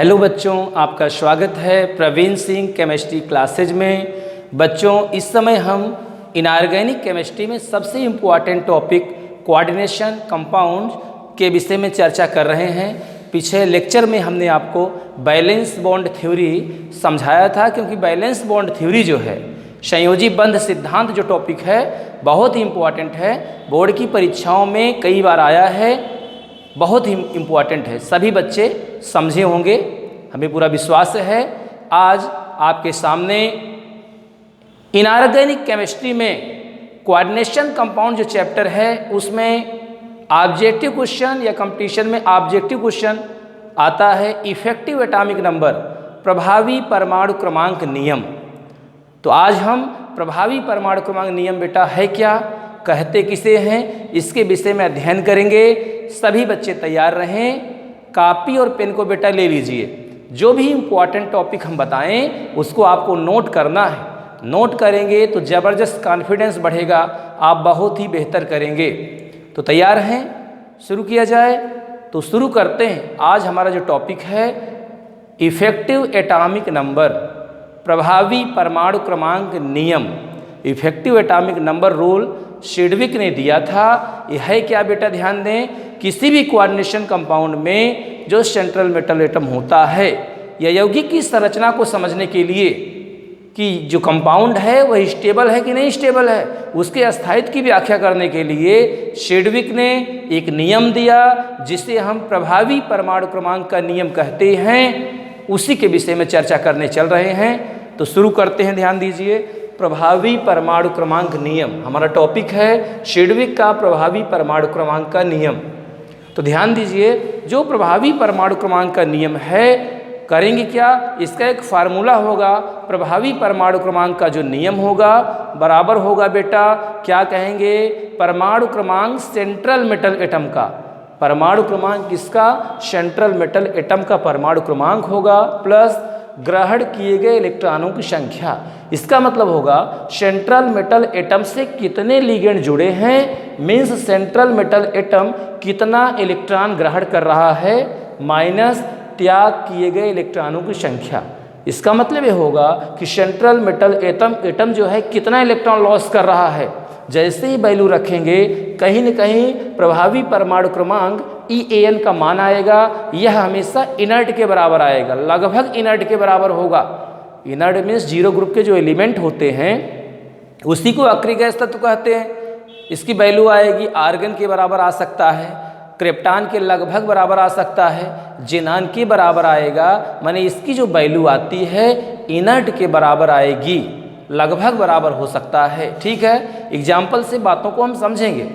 Hello बच्चों, आपका स्वागत है प्रवीण सिंह केमिस्ट्री क्लासेज में। बच्चों, इस समय हम इनऑर्गेनिक केमिस्ट्री में सबसे इम्पॉर्टेंट टॉपिक कोऑर्डिनेशन कंपाउंड के विषय में चर्चा कर रहे हैं। पिछले लेक्चर में हमने आपको बैलेंस बॉन्ड थ्योरी समझाया था, क्योंकि बैलेंस बॉन्ड थ्योरी जो है, संयोजी बंध सिद्धांत जो टॉपिक है, बहुत ही इम्पॉर्टेंट है। बोर्ड की परीक्षाओं में कई बार आया है, बहुत ही इम्पॉर्टेंट है। सभी बच्चे समझे होंगे, हमें पूरा विश्वास है। आज आपके सामने इनऑर्गेनिक केमिस्ट्री में कोऑर्डिनेशन कंपाउंड जो चैप्टर है, उसमें ऑब्जेक्टिव क्वेश्चन या कंपटीशन में ऑब्जेक्टिव क्वेश्चन आता है इफेक्टिव एटॉमिक नंबर, प्रभावी परमाणु क्रमांक नियम। तो आज हम प्रभावी परमाणु क्रमांक नियम बेटा है क्या, कहते किसे हैं, इसके विषय में अध्ययन करेंगे। सभी बच्चे तैयार रहें, कॉपी और पेन को बेटा ले लीजिए। जो भी इम्पोर्टेंट टॉपिक हम बताएं उसको आपको नोट करना है। नोट करेंगे तो ज़बरदस्त कॉन्फिडेंस बढ़ेगा, आप बहुत ही बेहतर करेंगे। तो तैयार हैं, शुरू किया जाए। तो शुरू करते हैं। आज हमारा जो टॉपिक है इफेक्टिव एटॉमिक नंबर, प्रभावी परमाणु क्रमांक नियम। Effective atomic number rule Sidgwick ने दिया था। यह है क्या बेटा, ध्यान दें, किसी भी कोऑर्डिनेशन कंपाउंड में जो सेंट्रल मेटल एटम होता है, या यौगिक की संरचना को समझने के लिए कि जो कंपाउंड है वह स्टेबल है कि नहीं स्टेबल है, उसके अस्थायित्व की व्याख्या करने के लिए सिडविक ने एक नियम दिया, जिसे हम प्रभावी परमाणु क्रमांक का नियम कहते हैं। उसी के विषय में चर्चा करने चल रहे हैं। तो शुरू करते हैं, ध्यान दीजिए। प्रभावी परमाणु क्रमांक नियम हमारा टॉपिक है, सिडविक का प्रभावी परमाणु क्रमांक का नियम। तो ध्यान दीजिए, जो प्रभावी परमाणु क्रमांक का नियम है, करेंगे क्या, इसका एक फार्मूला होगा। प्रभावी परमाणु क्रमांक का जो नियम होगा बराबर होगा बेटा, क्या कहेंगे, परमाणु क्रमांक सेंट्रल मेटल एटम का। परमाणु क्रमांक किसका, सेंट्रल मेटल एटम का परमाणु क्रमांक होगा, प्लस ग्रहण किए गए इलेक्ट्रॉनों की संख्या। इसका मतलब होगा सेंट्रल मेटल एटम से कितने लिगेंड जुड़े हैं, मीन्स सेंट्रल मेटल एटम कितना इलेक्ट्रॉन ग्रहण कर रहा है, माइनस त्याग किए गए इलेक्ट्रॉनों की संख्या। इसका मतलब ये होगा कि सेंट्रल मेटल एटम जो है कितना इलेक्ट्रॉन लॉस कर रहा है। जैसे ही वैल्यू रखेंगे, कहीं न कहीं प्रभावी परमाणु क्रमांक EAN का मान आएगा। यह हमेशा इनर्ट के बराबर आएगा, लगभग इनर्ट के बराबर होगा। इनर्ट मीन्स जीरो ग्रुप के जो एलिमेंट होते हैं उसी को अक्रिय गैस तत्व कहते हैं। इसकी वैल्यू आएगी आर्गन के बराबर आ सकता है, क्रिप्टॉन के लगभग बराबर आ सकता है, ज़ीनान के बराबर आएगा। माने इसकी जो वैल्यू आती है इनर्ट के बराबर आएगी, लगभग बराबर हो सकता है। ठीक है, एग्जाम्पल से बातों को हम समझेंगे।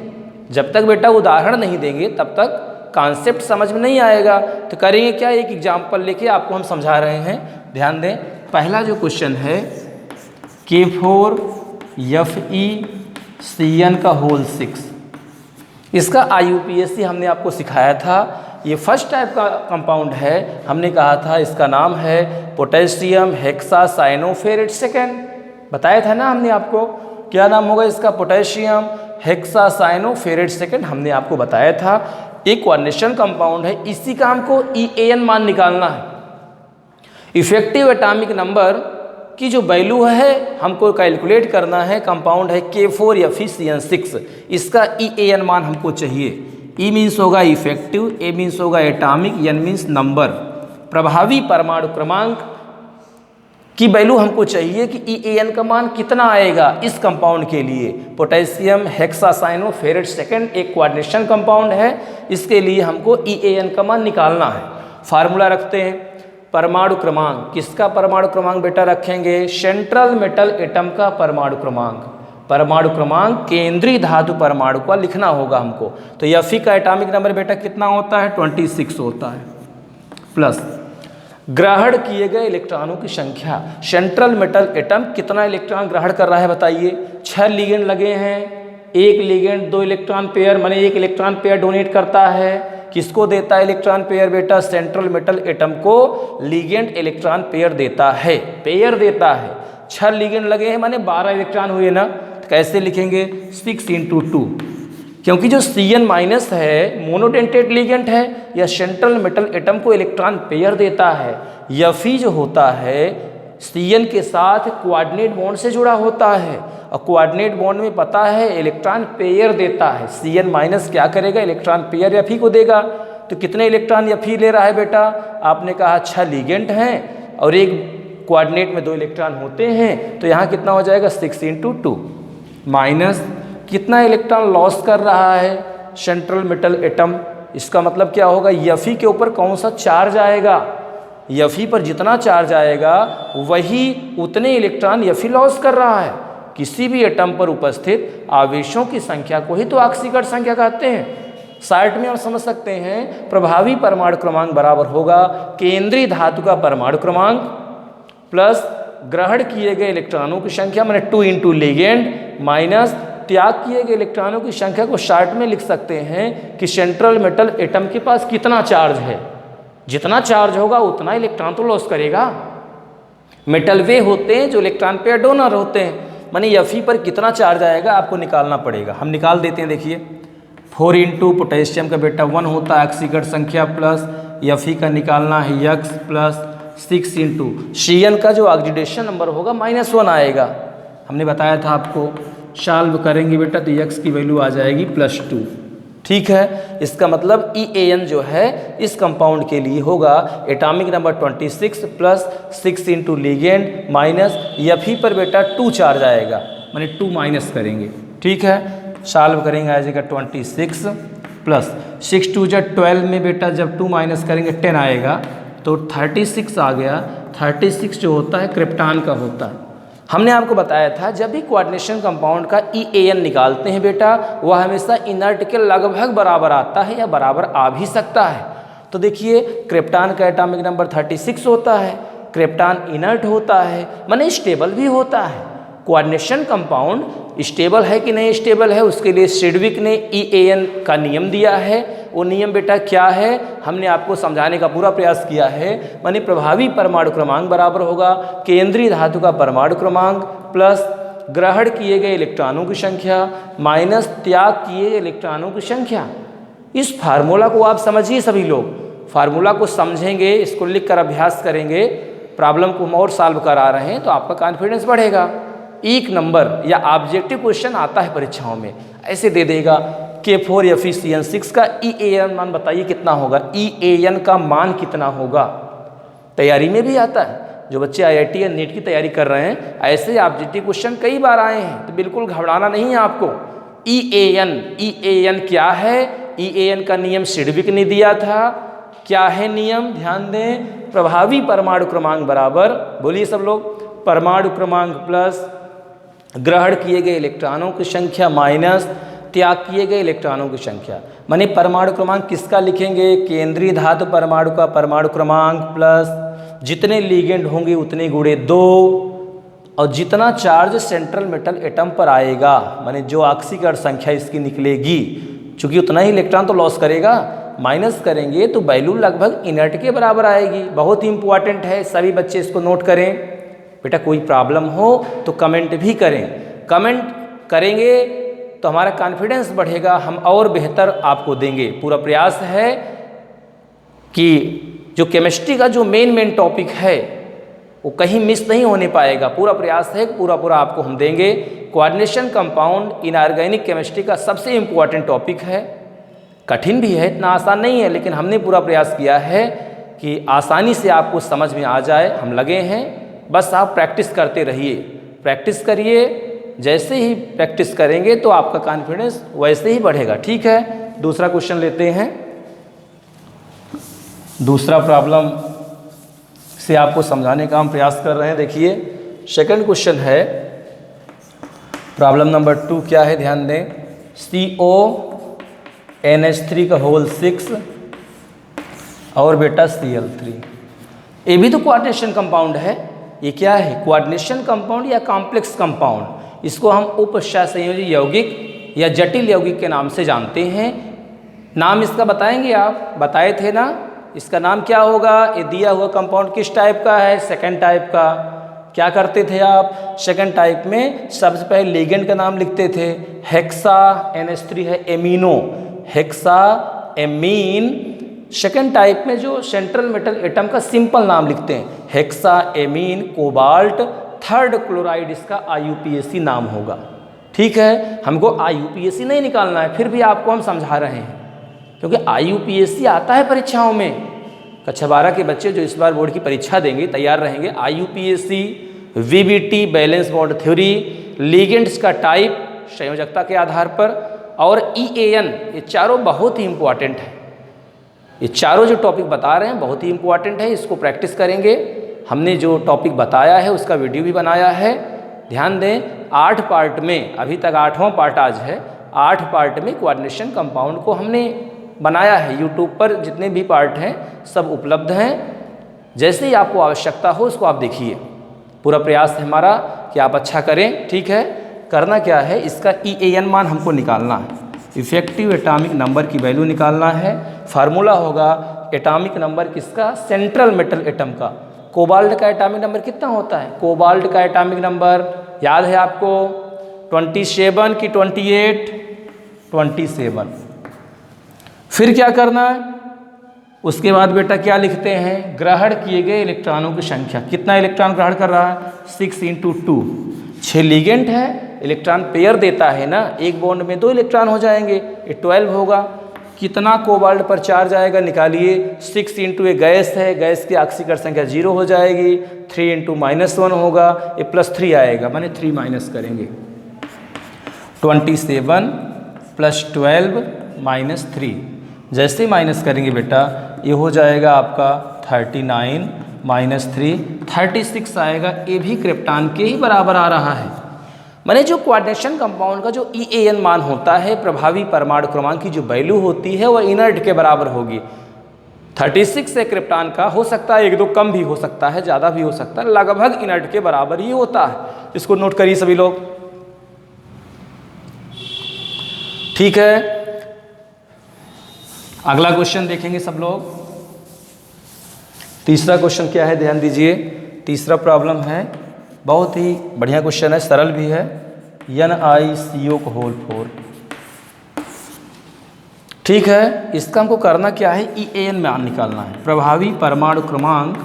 जब तक बेटा उदाहरण नहीं देंगे तब तक कॉन्सेप्ट समझ में नहीं आएगा। तो करेंगे क्या, एक एग्जाम्पल लेके आपको हम समझा रहे हैं। ध्यान दें, पहला जो क्वेश्चन है K4FeCN का होल 6, इसका IUPAC हमने आपको सिखाया था। ये फर्स्ट टाइप का कंपाउंड है। हमने कहा था इसका नाम है पोटेशियम हेक्सासाइनोफेरेट सेकेंड। बताया था ना हमने आपको, क्या नाम होगा इसका, पोटेशियम हेक्सासाइनोफेरेट सेकेंड, हमने आपको बताया था। एक कोऑर्डिनेशन कंपाउंड है, इसी का हमको EAN मान निकालना है। इफेक्टिव एटॉमिक नंबर की जो वैल्यू है हमको कैलकुलेट करना है। कंपाउंड है K4FeCN6, इसका EAN मान हमको चाहिए। E मीन्स होगा इफेक्टिव, A मीन्स होगा एटॉमिक, N मीन्स नंबर। प्रभावी परमाणु क्रमांक की वैल्यू हमको चाहिए कि EAN का मान कितना आएगा इस कंपाउंड के लिए। पोटेशियम हेक्सासाइनोफेरेट सेकेंड एक कोऑर्डिनेशन कंपाउंड है, इसके लिए हमको EAN का मान निकालना है। फार्मूला रखते हैं। परमाणु क्रमांक, किसका परमाणु क्रमांक बेटा रखेंगे, सेंट्रल मेटल एटम का परमाणु क्रमांक। परमाणु क्रमांक केंद्रीय धातु परमाणु का लिखना होगा हमको। तो Fe का एटॉमिक नंबर बेटा कितना होता है, 26 होता है, प्लस ग्रहण किए गए इलेक्ट्रॉनों की संख्या। सेंट्रल मेटल एटम कितना इलेक्ट्रॉन ग्रहण कर रहा है बताइए, 6 लिगेंड लगे हैं। एक लिगेंड 2 इलेक्ट्रॉन पेयर, माने 1 इलेक्ट्रॉन पेयर डोनेट करता है। किसको देता है इलेक्ट्रॉन पेयर बेटा, सेंट्रल मेटल एटम को लिगेंड इलेक्ट्रॉन पेयर देता है, पेयर देता है। 6 लिगेंड लगे हैं, माने 12 इलेक्ट्रॉन हुए ना। तो कैसे लिखेंगे, 6 × 2, क्योंकि जो Cn माइनस है मोनोडेंटेट लिगेंड है या सेंट्रल मेटल एटम को इलेक्ट्रॉन पेयर देता है। Fe जो होता है Cn के साथ कोऑर्डिनेट बॉन्ड से जुड़ा होता है और कोऑर्डिनेट बॉन्ड में पता है इलेक्ट्रॉन पेयर देता है। Cn माइनस क्या करेगा, इलेक्ट्रॉन पेयर Fe को देगा। तो कितने इलेक्ट्रॉन Fe ले रहा है बेटा, आपने कहा 6 लिगेंड हैं और एक कोऑर्डिनेट में 2 इलेक्ट्रॉन होते हैं, तो यहाँ कितना हो जाएगा 6 × 2 माइनस कितना इलेक्ट्रॉन लॉस कर रहा है सेंट्रल मेटल एटम। इसका मतलब क्या होगा, Fe के ऊपर कौन सा चार्ज आएगा, Fe पर जितना चार्ज आएगा वही उतने इलेक्ट्रॉन Fe लॉस कर रहा है। किसी भी एटम पर उपस्थित आवेशों की संख्या को ही तो ऑक्सीकरण संख्या कहते हैं। शॉर्ट में हम समझ सकते हैं प्रभावी परमाणु क्रमांक बराबर होगा केंद्रीय धातु का परमाणु क्रमांक प्लस ग्रहण किए गए इलेक्ट्रॉनों की संख्या मैंने 2 × लिगेंड माइनस त्याग किए गए इलेक्ट्रॉनों की संख्या को शॉर्ट में लिख सकते हैं कि सेंट्रल मेटल एटम के पास कितना चार्ज है। जितना चार्ज होगा उतना इलेक्ट्रॉन तो लॉस करेगा। मेटल वे होते हैं जो इलेक्ट्रॉन पेयर डोनर होते हैं, माने Fe पर कितना चार्ज आएगा आपको निकालना पड़ेगा। हम निकाल देते हैं, देखिए 4 × पोटेशियम का बेटा 1 होता है ऑक्सीकरण संख्या प्लस Fe का निकालना है X प्लस 6 × Cn का जो ऑक्सीडेशन नंबर होगा -1 आएगा। हमने बताया था आपको, सॉल्व करेंगे बेटा तो X की वैल्यू आ जाएगी +2। ठीक है, इसका मतलब EAN जो है इस कंपाउंड के लिए होगा atomic number 26 plus 6 × ligand minus Fe पर बेटा 2 चार्ज आएगा, माने 2 माइनस करेंगे। ठीक है, सॉल्व करेंगे आ जाएगा 26 प्लस 6 × 2 = 12 में बेटा जब 2 माइनस करेंगे 10 आएगा तो 36 आ गया। 36 जो होता है क्रिप्टॉन का होता है। हमने आपको बताया था जब भी कोऑर्डिनेशन कंपाउंड का EAN निकालते हैं बेटा वह हमेशा इनर्ट के लगभग बराबर आता है या बराबर आ भी सकता है। तो देखिए क्रिप्टॉन का एटॉमिक नंबर 36 होता है, क्रिप्टॉन इनर्ट होता है माने स्टेबल भी होता है। कोऑर्डिनेशन कंपाउंड स्टेबल है कि नहीं स्टेबल है उसके लिए सिडविक ने EAN का नियम दिया है। वो नियम बेटा क्या है हमने आपको समझाने का पूरा प्रयास किया है, माने प्रभावी परमाणु क्रमांक बराबर होगा केंद्रीय धातु का परमाणु क्रमांक प्लस ग्रहण किए गए इलेक्ट्रॉनों की संख्या माइनस त्याग किए गए इलेक्ट्रॉनों की संख्या। इस फार्मूला को आप समझिए, सभी लोग फार्मूला को समझेंगे, इसको लिख कर अभ्यास करेंगे, प्रॉब्लम को हम और सॉल्व करा रहे हैं तो आपका कॉन्फिडेंस बढ़ेगा। एक नंबर या ऑब्जेक्टिव क्वेश्चन आता है परीक्षाओं में, ऐसे दे देगा K4 FeCN6 का EAN मान बताइए कितना होगा, EAN का मान कितना होगा। तैयारी में भी आता है, जो बच्चे IIT या नीट की तैयारी कर रहे हैं ऐसे ऑब्जेक्टिव क्वेश्चन कई बार आए हैं, तो बिल्कुल घबराना नहीं है आपको। EAN क्या है, EAN का नियम सिडविक ने दिया था। क्या है नियम, ध्यान दें, प्रभावी परमाणु क्रमांक बराबर, बोलिए सब लोग, परमाणु क्रमांक प्लस ग्रहण किए गए इलेक्ट्रॉनों की संख्या माइनस त्याग किए गए इलेक्ट्रॉनों की संख्या। माने परमाणु क्रमांक किसका लिखेंगे, केंद्रीय धातु परमाणु का परमाणु क्रमांक प्लस जितने लिगेंड होंगे उतने गुणे 2 और जितना चार्ज सेंट्रल मेटल एटम पर आएगा, माने जो ऑक्सीकरण संख्या इसकी निकलेगी, चूंकि उतना ही इलेक्ट्रॉन तो लॉस करेगा, माइनस करेंगे तो वैल्यू लगभग इनर्ट के बराबर आएगी। बहुत ही इंपॉर्टेंट है, सभी बच्चे इसको नोट करें। बेटा कोई प्रॉब्लम हो तो कमेंट भी करें, कमेंट करेंगे तो हमारा कॉन्फिडेंस बढ़ेगा, हम और बेहतर आपको देंगे। पूरा प्रयास है कि जो केमिस्ट्री का जो मेन टॉपिक है वो कहीं मिस नहीं होने पाएगा। पूरा प्रयास है पूरा आपको हम देंगे। कोऑर्डिनेशन कंपाउंड इनऑर्गेनिक केमिस्ट्री का सबसे इम्पोर्टेंट टॉपिक है, कठिन भी है, इतना आसान नहीं है, लेकिन हमने पूरा प्रयास किया है कि आसानी से आपको समझ में आ जाए। हम लगे हैं, बस आप प्रैक्टिस करते रहिए, प्रैक्टिस करिए। जैसे ही प्रैक्टिस करेंगे तो आपका कॉन्फिडेंस वैसे ही बढ़ेगा। ठीक है, दूसरा क्वेश्चन लेते हैं। दूसरा प्रॉब्लम से आपको समझाने का हम प्रयास कर रहे हैं। देखिए सेकंड क्वेश्चन है, प्रॉब्लम नंबर 2 क्या है, ध्यान दें, CONH3 का होल 6 और बेटा Cl3। ये भी तो कोऑर्डिनेशन कंपाउंड है। ये क्या है, कोऑर्डिनेशन कंपाउंड या कॉम्प्लेक्स कंपाउंड। इसको हम उपसहसंयोजी यौगिक या जटिल यौगिक के नाम से जानते हैं। नाम इसका बताएंगे आप, बताए थे ना, इसका नाम क्या होगा। ये दिया हुआ कंपाउंड किस टाइप का है, सेकंड टाइप का। क्या करते थे आप? सेकंड टाइप में सबसे पहले लिगेंड का नाम लिखते थे, हेक्सा NH3 है amino, hexa amine. Second type में जो सेंट्रल मेटल एटम का सिंपल नाम लिखते हैं, hexa amine cobalt. Third chloride इसका IUPAC नाम होगा। ठीक है, हमको IUPAC नहीं निकालना है, फिर भी आपको हम समझा रहे हैं क्योंकि IUPAC आता है परीक्षाओं में। कक्षा 12 के बच्चे जो इस बार बोर्ड की परीक्षा देंगे तैयार रहेंगे, IUPAC, VBT valence bond theory, ligands का टाइप संयोजकता के आधार पर, और EAN, ये चारों बहुत ही इंपॉर्टेंट है। ये चारों जो टॉपिक बता रहे हैं बहुत ही इंपॉर्टेंट है, इसको प्रैक्टिस करेंगे। हमने जो टॉपिक बताया है उसका वीडियो भी बनाया है, ध्यान दें। 8 पार्ट में, अभी तक 8वां पार्ट आज है, 8 पार्ट में कोऑर्डिनेशन कंपाउंड को हमने बनाया है। यूट्यूब पर जितने भी पार्ट हैं सब उपलब्ध हैं, जैसे ही आपको आवश्यकता हो उसको आप देखिए। पूरा प्रयास है हमारा कि आप अच्छा करें। ठीक है, करना क्या है, इसका EAN मान हमको निकालना है, इफेक्टिव एटॉमिक नंबर की वैल्यू निकालना है। फार्मूला होगा एटॉमिक नंबर किसका? सेंट्रल मेटल एटम का। कोबाल्ट का एटॉमिक नंबर कितना होता है? कोबाल्ट का एटॉमिक नंबर याद है आपको? 27 की 28? 27। फिर क्या करना है? उसके बाद बेटा क्या लिखते हैं? ग्रहण किए गए इलेक्ट्रॉनों की संख्या। कितना इलेक्ट्रॉन ग्रहण कर रहा है? 6 × 2। 6 लिगेंड है, इलेक्ट्रॉन पेयर देता है ना, एक बॉन्ड में 2 इलेक्ट्रॉन हो जाएंगे, ये 12 होगा। कितना कोबाल्ट पर चार्ज आएगा निकालिए। 6 × ये गैस है, गैस की ऑक्सीकरण संख्या 0 हो जाएगी। 3 × -1 होगा, ये +3 आएगा, माने 3 माइनस करेंगे। 27 + 12 - 3, जैसे ही माइनस करेंगे बेटा ये हो जाएगा आपका 39 - 3 36 आएगा। ये भी क्रिप्टॉन के ही बराबर आ रहा है। माने जो कोऑर्डिनेशन कंपाउंड का जो EAN मान होता है, प्रभावी परमाणु क्रमांक की जो वैल्यू होती है वह इनर्ट के बराबर होगी। 36 से क्रिप्टॉन का हो सकता है 1-2 कम भी हो सकता है, ज़्यादा भी हो सकता है, लगभग इनर्ट के बराबर ही होता है। इसको नोट करिए सभी लोग। ठीक है, अगला क्वेश्चन देखेंगे सब लोग। तीसरा क्वेश्चन क्या है, ध्यान दीजिए। तीसरा प्रॉब्लम है, बहुत ही बढ़िया क्वेश्चन है, सरल भी है। NiCO4। ठीक है, इसका हमको करना क्या है? EAN मान निकालना है। प्रभावी परमाणु क्रमांक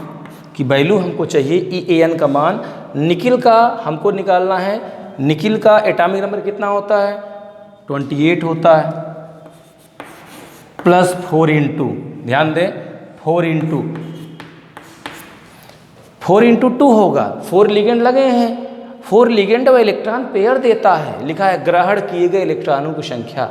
की वैल्यू हमको चाहिए, EAN का मान। निकिल का हमको निकालना है। निकिल का एटॉमिक नंबर कितना होता है? 28 होता है, +4 × ध्यान दें 4 × 2 होगा। 4 लिगेंड लगे हैं, 4 लिगेंड व इलेक्ट्रॉन पेयर देता है। लिखा है ग्रहण किए गए इलेक्ट्रॉनों की संख्या।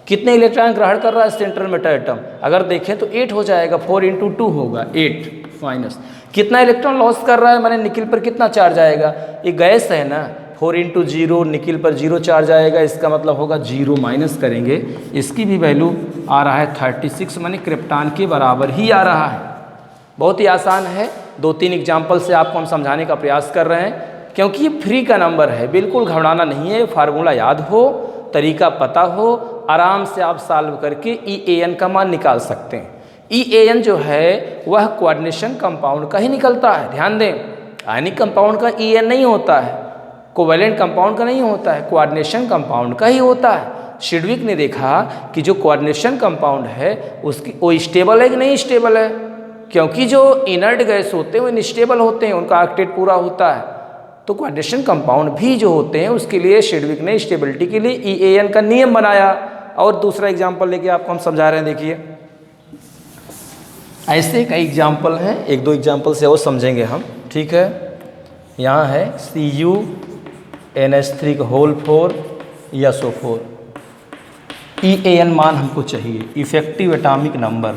कितने इलेक्ट्रॉन ग्रहण कर रहा है सेंट्रल मेटल एटम? अगर देखें तो 8 हो जाएगा, 4 × 2 होगा 8 माइनस। कितना इलेक्ट्रॉन लॉस कर रहा है, माने निकिल पर कितना चार्ज आएगा? ये गैस है ना, 4 × 0, निकिल पर 0 चार्ज आएगा, इसका मतलब होगा 0 माइनस करेंगे। इसकी भी वैल्यू आ रहा है 36, माने क्रिप्टॉन के बराबर ही आ रहा है। बहुत ही आसान है, 2-3 एग्जाम्पल से आपको हम समझाने का प्रयास कर रहे हैं, क्योंकि ये फ्री का नंबर है, बिल्कुल घबराना नहीं है। फार्मूला याद हो, तरीका पता हो, आराम से आप सॉल्व करके EAN का मान निकाल सकते हैं। EAN जो है वह कोऑर्डिनेशन कंपाउंड का ही निकलता है। ध्यान दें, आयनिक कंपाउंड का EAN नहीं होता है, कोवैलेंट कंपाउंड का नहीं होता है, कोऑर्डिनेशन कंपाउंड का ही होता है। सिडविक ने देखा कि जो कोऑर्डिनेशन कंपाउंड है उसकी वो स्टेबल है कि नहीं स्टेबल है, क्योंकि जो इनर्ट गैस होते हैं वो इनस्टेबल होते हैं, उनका ऑक्टेट पूरा होता है। तो कोऑर्डिनेशन कंपाउंड भी जो होते हैं उसके लिए सिडविक ने स्टेबिलिटी के लिए EAN का नियम बनाया। और दूसरा एग्जाम्पल लेके आपको हम समझा रहे हैं, देखिए ऐसे कई एग्जाम्पल हैं, 1-2 एग्जाम्पल से और समझेंगे हम। ठीक है, यहाँ है CuNH3 SO4। EAN मान हमको चाहिए, इफेक्टिव एटॉमिक नंबर।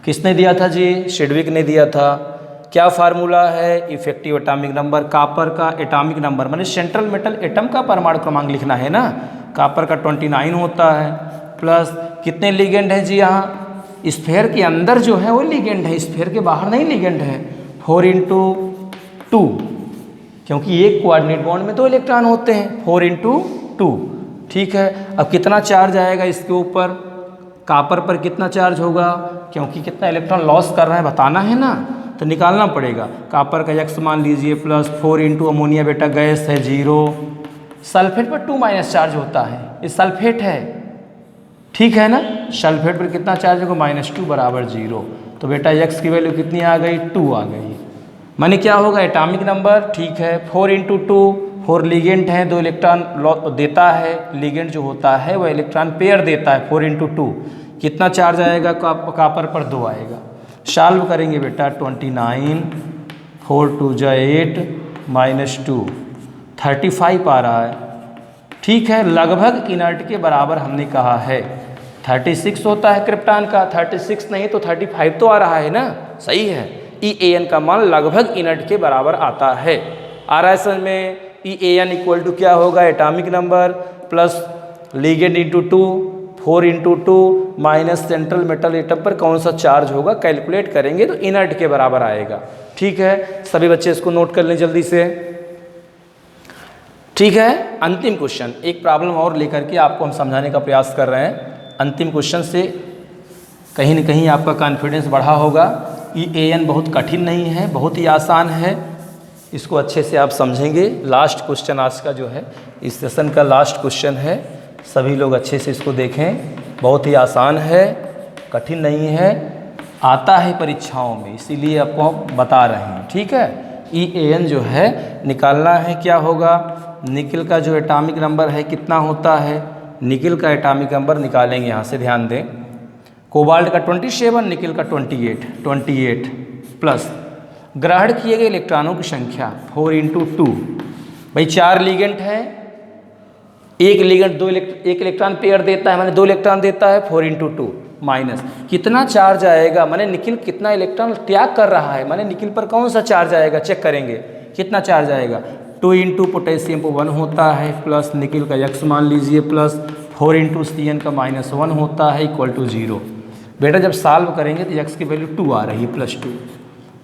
किसने दिया था जी? सिडविक ने दिया था। क्या फार्मूला है? इफेक्टिव एटॉमिक नंबर, कॉपर का एटॉमिक नंबर, माने सेंट्रल मेटल एटम का परमाणु क्रमांक लिखना है ना। कॉपर का 29 होता है, प्लस कितने लिगेंड है जी? यहाँ स्फीयर के अंदर जो है वो लिगेंड है, स्फीयर के बाहर नहीं लिगेंड है। 4 × 2, क्योंकि एक कोऑर्डिनेट बॉन्ड में 2 इलेक्ट्रॉन होते हैं। 4 × 2, ठीक है। अब कितना चार्ज आएगा इसके ऊपर? कॉपर पर कितना चार्ज होगा, क्योंकि कितना इलेक्ट्रॉन लॉस कर रहा है बताना है ना। तो तो निकालना पड़ेगा। कॉपर का यक्स मान लीजिए प्लस 4 इंटू अमोनिया बेटा गैस है 0। सल्फेट पर 2 माइनस चार्ज होता है, ये सल्फेट है, ठीक है ना। सल्फेट पर कितना चार्ज होगा, -2 बराबर 0। तो बेटा यक्स की वैल्यू कितनी आ गई, 2 आ गई। माने क्या होगा, एटॉमिक नंबर, ठीक है। 4 इंटू 2, 4 लिगेंड है, 2 इलेक्ट्रॉन देता है, लिगेंड जो होता है वह इलेक्ट्रॉन पेयर देता है। 4 इंटू 2 कितना चार्ज आएगा, कॉपर पर 2 आएगा। सॉल्व करेंगे बेटा 29, 4 2 जा 8 -2 35 आ रहा है, ठीक है। लगभग इनर्ट के बराबर हमने कहा है। 36 होता है क्रिप्टॉन का, 36 नहीं तो 35 तो आ रहा है ना, सही है। EAN का मान लगभग इनर्ट के बराबर आता है। आ रहा है समझ में। EAN इक्वल टू क्या होगा, atomic number plus ligand into 2, 4 into 2 minus central metal atom पर कौन सा चार्ज होगा, कैलकुलेट करेंगे तो इनर्ट के बराबर आएगा, ठीक है। सभी बच्चे इसको नोट कर लें जल्दी से, ठीक है। अंतिम क्वेश्चन, एक प्रॉब्लम और लेकर के आपको हम समझाने का प्रयास कर रहे हैं। अंतिम क्वेश्चन से कहीं न कहीं आपका कॉन्फिडेंस बढ़ा होगा। EAN बहुत कठिन नहीं है, बहुत ही आसान है, इसको अच्छे से आप समझेंगे। लास्ट क्वेश्चन आज का जो है, इस सेशन का लास्ट क्वेश्चन है, सभी लोग अच्छे से इसको देखें। बहुत ही आसान है, कठिन नहीं है, आता है परीक्षाओं में, इसीलिए आपको बता रहे हैं, ठीक है। EAN जो है निकालना है, क्या होगा, निकिल का जो एटॉमिक नंबर है कितना होता है, निकिल का एटॉमिक नंबर निकालेंगे, यहाँ से ध्यान दें। कोबाल्ट का 27, निकिल का 28 प्लस ग्रहण किए गए इलेक्ट्रॉनों की संख्या 4 इंटू 2। भाई 4 लिगेंड है, एक लिगेंड एक इलेक्ट्रॉन पेयर देता है, माने 2 इलेक्ट्रॉन देता है। 4 इंटू 2 माइनस कितना चार्ज आएगा, माने निकिल कितना इलेक्ट्रॉन त्याग कर रहा है, माने निकिल पर कौन सा चार्ज आएगा, चेक करेंगे कितना चार्ज आएगा। 2 इंटू पोटेशियम पर 1 होता है, प्लस निकिल का यक्स मान लीजिए, प्लस 4 इंटू CN का -1 होता है, इक्वल टू 0। बेटा जब सॉल्व करेंगे तो यक्स की वैल्यू 2 आ रही है, +2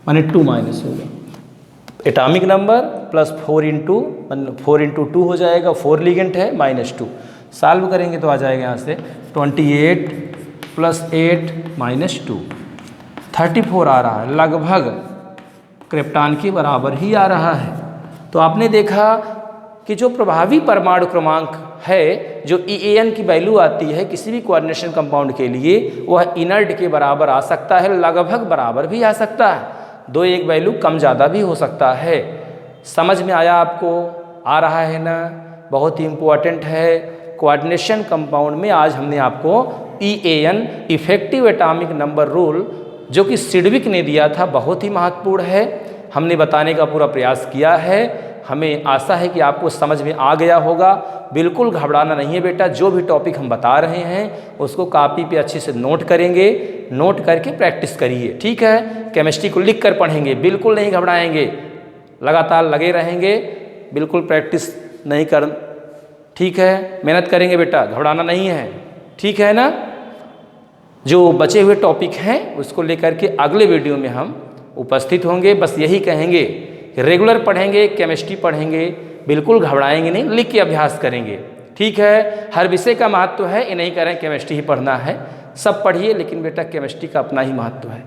माने 2 माइनस होगा। एटॉमिक नंबर प्लस 4 इंटू 2 हो जाएगा, 4 लिगेंड है, -2। सॉल्व करेंगे तो आ जाएगा यहाँ से 28 + 8 -2 34 आ रहा है, लगभग क्रिप्टॉन के बराबर ही आ रहा है। तो आपने देखा कि जो प्रभावी परमाणु क्रमांक है, जो EAN की वैल्यू आती है किसी भी कोऑर्डिनेशन कंपाउंड के लिए, वह इनर्ट के बराबर आ सकता है, लगभग बराबर भी आ सकता है, 2-1 वैल्यू कम ज़्यादा भी हो सकता है। समझ में आया आपको, आ रहा है ना, बहुत ही इम्पोर्टेंट है। कोऑर्डिनेशन कंपाउंड में आज हमने आपको EAN effective atomic number rule, जो कि सिडविक ने दिया था, बहुत ही महत्वपूर्ण है, हमने बताने का पूरा प्रयास किया है। हमें आशा है कि आपको समझ में आ गया होगा। बिल्कुल घबराना नहीं है बेटा, जो भी टॉपिक हम बता रहे हैं उसको कॉपी पे अच्छे से नोट करेंगे, नोट करके प्रैक्टिस करिए, ठीक है। केमिस्ट्री को लिख कर पढ़ेंगे, बिल्कुल नहीं घबराएंगे, लगातार लगे रहेंगे, बिल्कुल प्रैक्टिस नहीं कर, ठीक है। मेहनत करेंगे बेटा, घबराना नहीं है, ठीक है ना। जो बचे हुए टॉपिक हैं उसको लेकर के अगले वीडियो में हम उपस्थित होंगे। बस यही कहेंगे कि रेगुलर पढ़ेंगे, केमिस्ट्री पढ़ेंगे, बिल्कुल घबराएंगे नहीं, लिख के अभ्यास करेंगे, ठीक है। हर विषय का महत्व है, ये नहीं करें केमिस्ट्री ही पढ़ना है, सब पढ़िए, लेकिन बेटा केमिस्ट्री का अपना ही महत्व है।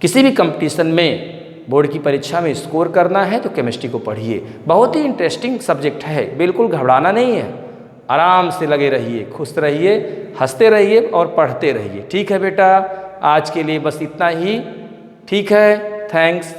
किसी भी कंपटीशन में, बोर्ड की परीक्षा में स्कोर करना है तो केमिस्ट्री को पढ़िए, बहुत ही इंटरेस्टिंग सब्जेक्ट है, बिल्कुल घबराना नहीं है, आराम से लगे रहिए, खुश रहिए, हंसते रहिए और पढ़ते रहिए, ठीक है बेटा। आज के लिए बस इतना ही, ठीक है। थैंक्स।